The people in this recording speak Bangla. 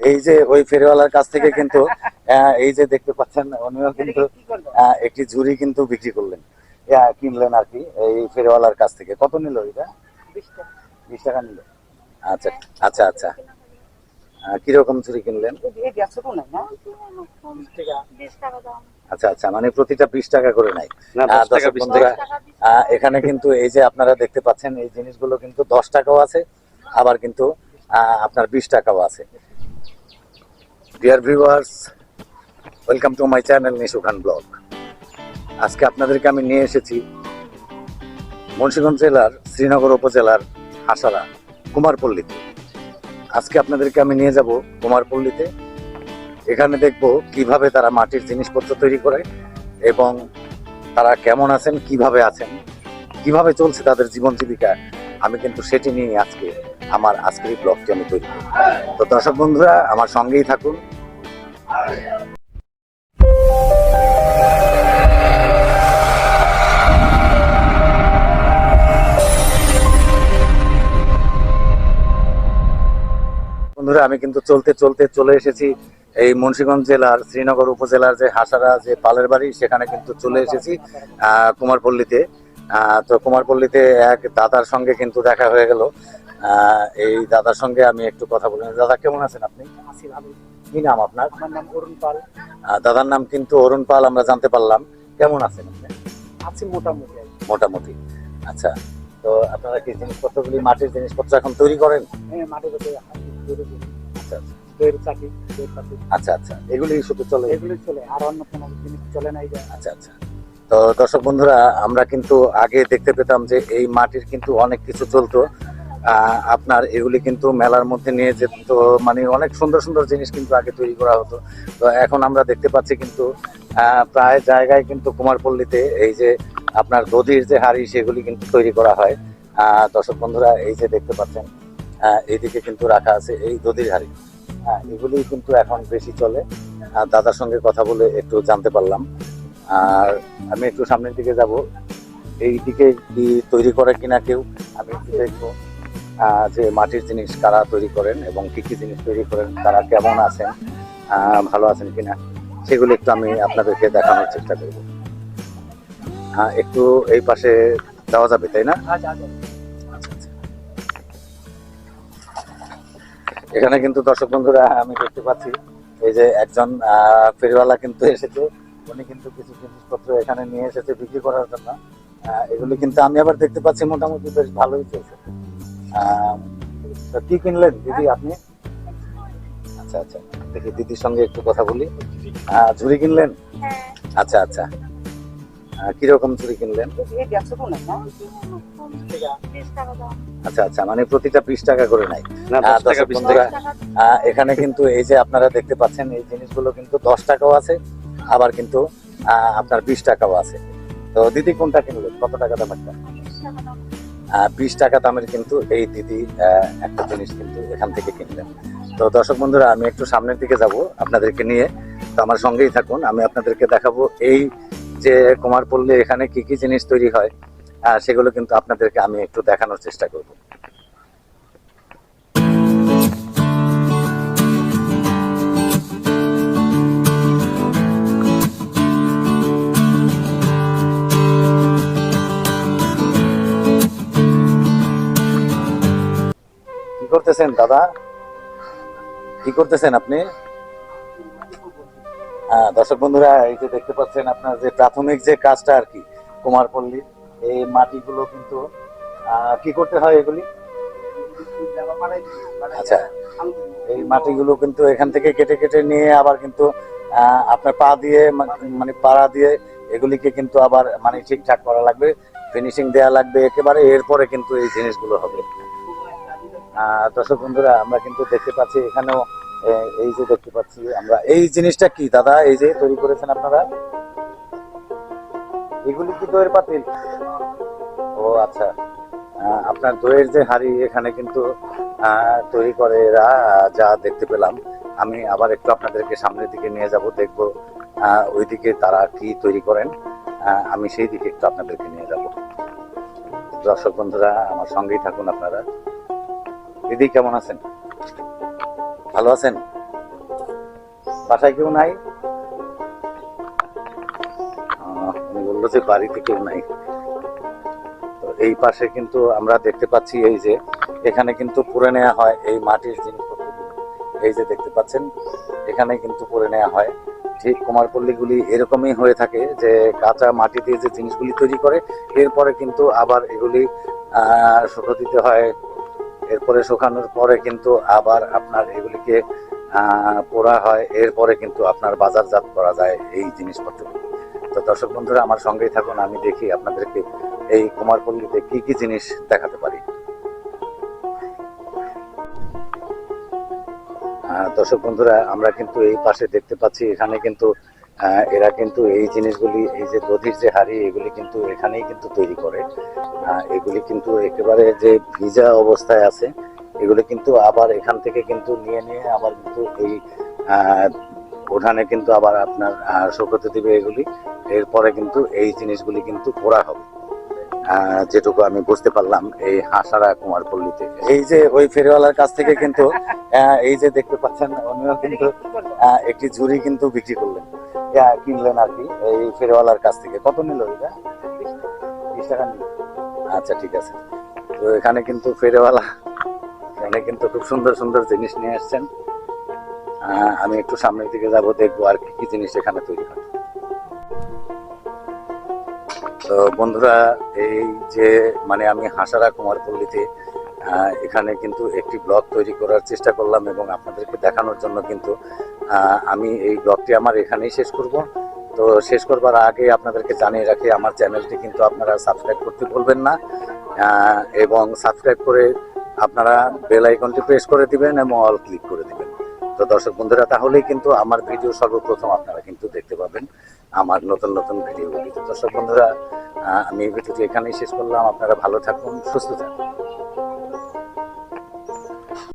এই যে ওই ফেরিওয়ালার কাছ থেকে কিন্তু এই যে দেখতে পাচ্ছেন উনিও কিন্তু একটি ঝুড়ি কিন্তু বিক্রি করলেন, কিনলেন আর কি এই ফেরিওয়ালার কাছ থেকে। কত নিল এটা? 20 টাকা নিল। আচ্ছা আচ্ছা আচ্ছা। কিরকম ঝুড়ি কিনলেন? আচ্ছা আচ্ছা, মানে প্রতিটা 20 টাকা করে নাই। দর্শক বন্ধুরা, এখানে কিন্তু এই যে আপনারা দেখতে পাচ্ছেন এই জিনিসগুলো কিন্তু 10 টাকাও আছে, আবার কিন্তু আপনার 20 টাকাও আছে। Dear viewers, welcome to my channel Nishu Khan blog. আজকে আপনাদেরকে আমি নিয়ে এসেছি মুন্সিগঞ্জ জেলার শ্রীনগর উপজেলার হাসারা কুমারপল্লীতে। আজকে আপনাদেরকে আমি নিয়ে যাব কুমারপল্লীতে। এখানে দেখব কিভাবে তারা মাটির জিনিসপত্র তৈরি করে এবং তারা কেমন আছেন, কিভাবে আছেন, কিভাবে চলছে তাদের জীবন জীবিকা। আমি কিন্তু সেটি নিয়ে আজকে আমার আজকের এই ব্লগটি আমি তৈরি করি। তো দর্শক বন্ধুরা, আমার সঙ্গেই থাকুন। বন্ধুরা, আমি কিন্তু চলতে চলতে চলে এসেছি এই মুন্সিগঞ্জ জেলার শ্রীনগর উপজেলার যে হাসারা যে পালের বাড়ি, সেখানে কিন্তু চলে এসেছি কুমারপল্লীতে। তো কুমারপল্লীতে এক দাদার সঙ্গে কিন্তু দেখা হয়ে গেল। এই দাদার সঙ্গে আমি একটু কথা বললাম। দাদা, কেমন আছেন আপনি? কি নাম আপনার? আমার নাম অরুণ পাল। দাদার নাম কিন্তু অরুণ পাল, আমরা জানতে পারলাম। কেমন আছেন আপনি? আছি মোটামুটি। মোটামুটি। আচ্ছা, তো আপনারা কি জিনিসপত্রগুলি মাটির জিনিসপত্র এখন তৈরি করেন? হ্যাঁ, মাটির উপরে আচ্ছা আচ্ছা দইয়ের চাকি, দইয়ের পাতি, আচ্ছা আচ্ছা, এগুলি শুধু চলে? এগুলো চলে, আর অন্য কোনো জিনিস চলে না। আচ্ছা আচ্ছা। তো দর্শক বন্ধুরা, আমরা কিন্তু আগে দেখতে পেতাম যে এই মাটির কিন্তু অনেক কিছু চলতো। আপনার এগুলি কিন্তু মেলার মধ্যে নিয়ে যেত, মানে অনেক সুন্দর সুন্দর জিনিস কিন্তু আগে তৈরি করা হতো। তো এখন আমরা দেখতে পাচ্ছি কিন্তু প্রায় জায়গায় কিন্তু কুমারপল্লীতে এই যে আপনার দধির যে হাড়ি, সেগুলি কিন্তু তৈরি করা হয়। দর্শক বন্ধুরা, এই যে দেখতে পাচ্ছেন এইদিকে কিন্তু রাখা আছে এই দধির হাড়ি। এগুলি কিন্তু এখন বেশি চলে। দাদার সঙ্গে কথা বলে একটু জানতে পারলাম। আর আমি একটু সামনের দিকে যাব, এই দিকে কি তৈরি করে কিনা কেউ, আমি একটু দেখবো যে মাটির জিনিস কারা তৈরি করেন এবং কি কি জিনিস তৈরি করেন, তারা কেমন আছেন, ভালো আছেন কিনা, সেগুলো একটু আমি আপনাদেরকে দেখানোর চেষ্টা করব। একটু এই পাশে যাওয়া যাবে, তাই না? আচ্ছা আচ্ছা। এখানে কিন্তু দর্শক বন্ধুরা, আমি দেখতে পাচ্ছি এই যে একজন ফেরিওয়ালা কিন্তু এসেছে। উনি কিন্তু কিছু জিনিসপত্র এখানে নিয়ে এসেছে বিক্রি করার জন্য। এগুলি কিন্তু আমি আবার দেখতে পাচ্ছি মোটামুটি বেশ ভালোই চলছে। কি কিনলেন দিদি আপনি? আচ্ছা আচ্ছা, দেখি দিদির সঙ্গে একটু কথা বলি। ঝুড়ি কিনলেন? আচ্ছা আচ্ছা, কিরকম ঝুড়ি কিনলেন? আচ্ছা আচ্ছা, মানে প্রতিটা 20 টাকা করে নাই। দর্শক বন্ধুরা, এখানে কিন্তু এই যে আপনারা দেখতে পাচ্ছেন এই জিনিসগুলো কিন্তু 10 টাকাও আছে, আবার কিন্তু আপনার 20 টাকাও আছে। তো দিদি কোনটা কিনলেন? কত টাকা দামের? 20 টাকা দামের কিন্তু এই দিদি একটা জিনিস কিন্তু এখান থেকে কিনলেন। তো দর্শক বন্ধুরা, আমি একটু সামনের দিকে যাব আপনাদেরকে নিয়ে। তো আমার সঙ্গেই থাকুন, আমি আপনাদেরকে দেখাবো এই যে কুমারপল্লী এখানে কি কি জিনিস তৈরি হয়, সেগুলো কিন্তু আপনাদেরকে আমি একটু দেখানোর চেষ্টা করব। কি করতেছেন দাদা? কি করতেছেন আপনি? দর্শক বন্ধুরা, এই যে দেখতে পাচ্ছেন আপনার যে প্রাথমিক যে কাজটা আর কি কুমারপল্লী, এই মাটিগুলো কিন্তু কি করতে হয় এগুলি? আচ্ছা, এই মাটিগুলো কিন্তু এখান থেকে কেটে কেটে নিয়ে আবার কিন্তু আপনার পা দিয়ে মানে পাড়া দিয়ে এগুলিকে কিন্তু আবার মানে ঠিকঠাক করা লাগবে, ফিনিশিং দেওয়া লাগবে একেবারে, এরপরে কিন্তু এই জিনিসগুলো হবে। দর্শক বন্ধুরা, আমরা কিন্তু দেখতে পাচ্ছি এখানেও এই যে দেখতে পাচ্ছি আমরা এই জিনিসটা কি দাদা, এই যে তৈরি করেছেন আপনারা, এগুলি কি দইয়ের পাতিল? ও আচ্ছা, আপনার দইয়ের যে হাঁড়ি এখানে কিন্তু তৈরি করে এরা, যা দেখতে পেলাম। আমি আবার একটু আপনাদেরকে সামনের দিকে নিয়ে যাব, দেখবো ওইদিকে তারা কি তৈরি করেন। আমি সেই দিকে একটু আপনাদেরকে নিয়ে যাব। দর্শক বন্ধুরা, আমার সঙ্গেই থাকুন আপনারা। দিদি কেমন আছেন? ভালো আছেন? বাসায় কেউ নাই? উনি বললো যে বাড়িতে কেউ নাই। তো এই পাশে কিন্তু আমরা দেখতে পাচ্ছি এই যে এখানে কিন্তু পুড়ে নেওয়া হয় এই মাটির জিনিসপত্রগুলো। এই যে দেখতে পাচ্ছেন এখানে কিন্তু পুড়ে নেওয়া হয়। ঠিক কুমারপল্লীগুলি এরকমই হয়ে থাকে যে কাঁচা মাটি দিয়ে যে জিনিসগুলি তৈরি করে এরপরে কিন্তু আবার এগুলি শুকো দিতে হয়। এরপরে শুকানোর পরে কিন্তু আবার আপনার এগুলিকে পোড়া হয়, এরপরে কিন্তু আপনার বাজারজাত করা যায় এই জিনিসপত্রগুলি। তো দর্শক বন্ধুরা আমার সঙ্গেই থাকুন, আমি দেখি আপনাদেরকে এই কুমারপল্লীতে কি কি জিনিস দেখাতে পারি। দর্শক বন্ধুরা আমরা কিন্তু এই পাশে দেখতে পাচ্ছি এখানে কিন্তু এরা কিন্তু এই জিনিসগুলি, এই যে দধির যে হাড়ি, এগুলি কিন্তু এখানেই কিন্তু তৈরি করে। এগুলি কিন্তু একেবারে যে ভিজা অবস্থায় আছে, এগুলি কিন্তু আবার এখান থেকে কিন্তু নিয়ে নিয়ে আবার কিন্তু এই উঠানে কিন্তু আবার আপনার শুকোতে দিবে এগুলি। এরপরে কিন্তু এই জিনিসগুলি কিন্তু পোড়া হবে, যেটুকু আমি বুঝতে পারলাম এই হাসারা কুমারপল্লীতে। এই যে ওই ফেরিওয়ালার কাছ থেকে কিন্তু এই যে দেখতে পাচ্ছেন উনিও কিন্তু একটি ঝুড়ি কিন্তু বিক্রি করলেন, কিনলেন আর কি এই ফেরিওয়ালার কাছ থেকে। কত নিল এটা? 20 টাকা নিল। আচ্ছা ঠিক আছে। তো এখানে কিন্তু ফেরিওয়ালা এখানে কিন্তু খুব সুন্দর সুন্দর জিনিস নিয়ে আসছেন। আমি একটু সামনের দিকে যাব, দেখবো আর কি কি জিনিস এখানে তৈরি হয়। তো বন্ধুরা এই যে মানে আমি হাসারা কুমারপল্লীতে এখানে কিন্তু একটি ব্লগ তৈরি করার চেষ্টা করলাম এবং আপনাদেরকে দেখানোর জন্য কিন্তু আমি এই ব্লগটি আমার এখানেই শেষ করব। তো শেষ করবার আগে আপনাদেরকে জানিয়ে রাখি আমার চ্যানেলটি কিন্তু আপনারা সাবস্ক্রাইব করতে ভুলবেন না, এবং সাবস্ক্রাইব করে আপনারা বেল আইকনটি প্রেস করে দিবেন এবং অল ক্লিক করে দিবেন। তো দর্শক বন্ধুরা তাহলেই কিন্তু আমার ভিডিও সর্বপ্রথম আপনারা কিন্তু দেখতে পাবেন আমার নতুন নতুন ভিডিওগুলি। তো দর্শক বন্ধুরা আমি এই ভিডিওটি এখানেই শেষ করলাম। আপনারা ভালো থাকুন, সুস্থ থাকুন।